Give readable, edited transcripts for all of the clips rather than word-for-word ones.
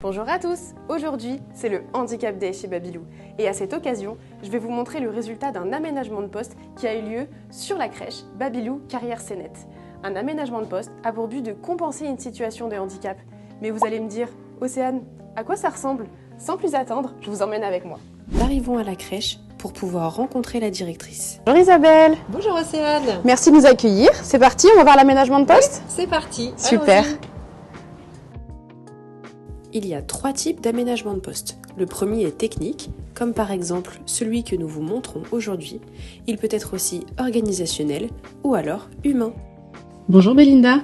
Bonjour à tous, aujourd'hui c'est le Handicap Day chez Babylou et à cette occasion je vais vous montrer le résultat d'un aménagement de poste qui a eu lieu sur la crèche Babylou Carrière Sénette. Un aménagement de poste a pour but de compenser une situation de handicap. Mais vous allez me dire, Océane, à quoi ça ressemble? Sans plus attendre, je vous emmène avec moi. Nous arrivons à la crèche pour pouvoir rencontrer la directrice. Bonjour Isabelle. Bonjour Océane. Merci de nous accueillir, c'est parti, on va voir l'aménagement de poste? Oui, c'est parti. Super. Il y a 3 types d'aménagement de poste. Le premier est technique, comme par exemple celui que nous vous montrons aujourd'hui. Il peut être aussi organisationnel ou alors humain. Bonjour Belinda.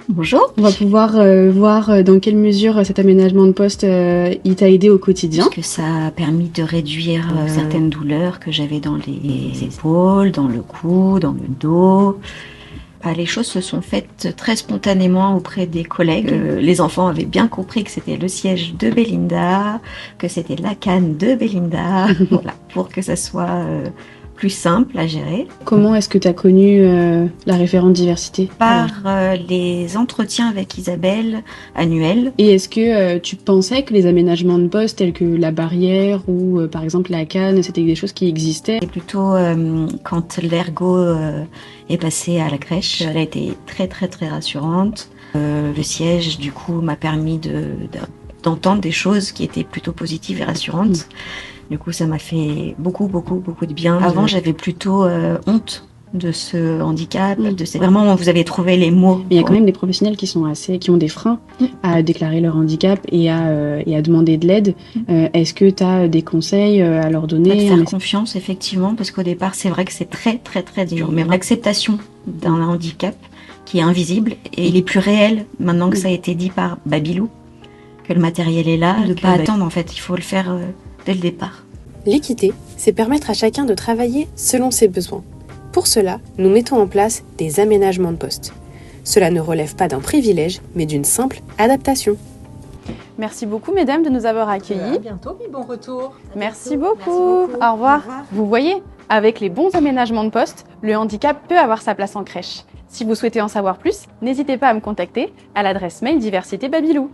Bonjour. On va pouvoir voir dans quelle mesure cet aménagement de poste il t'a aidé au quotidien. Parce que ça a permis de réduire certaines douleurs que j'avais dans les épaules, dans le cou, dans le dos. Les choses se sont faites très spontanément auprès des collègues. Les enfants avaient bien compris que c'était le siège de Belinda, que c'était la canne de Belinda, voilà, pour que ça soit plus simple à gérer. Comment est-ce que tu as connu la référente diversité? Par les entretiens avec Isabelle annuels. Et est-ce que tu pensais que les aménagements de poste tels que la barrière ou par exemple la canne, c'était des choses qui existaient? Et plutôt quand l'ergo est passé à la crèche, elle a été très très très rassurante. Le siège du coup m'a permis d'entendre des choses qui étaient plutôt positives et rassurantes. Du coup, ça m'a fait beaucoup de bien. Avant, j'avais plutôt honte de ce handicap, Vraiment, vous avez trouvé les mots. Mais il y a quand même des professionnels qui ont des freins à déclarer leur handicap et à demander de l'aide. Est-ce que tu as des conseils à leur donner? De faire confiance, effectivement, parce qu'au départ, c'est vrai que c'est très dur. Mais l'acceptation d'un handicap qui est invisible, et il est plus réel maintenant que ça a été dit par Babylou, que le matériel est là, de ne pas attendre, en fait, il faut le faire dès le départ. L'équité, c'est permettre à chacun de travailler selon ses besoins. Pour cela, nous mettons en place des aménagements de poste. Cela ne relève pas d'un privilège, mais d'une simple adaptation. Merci beaucoup, mesdames, de nous avoir accueillis. À bientôt, puis bon retour. Merci beaucoup. Au revoir. Au revoir. Vous voyez, avec les bons aménagements de poste, le handicap peut avoir sa place en crèche. Si vous souhaitez en savoir plus, n'hésitez pas à me contacter à l'adresse mail Diversité Babylou.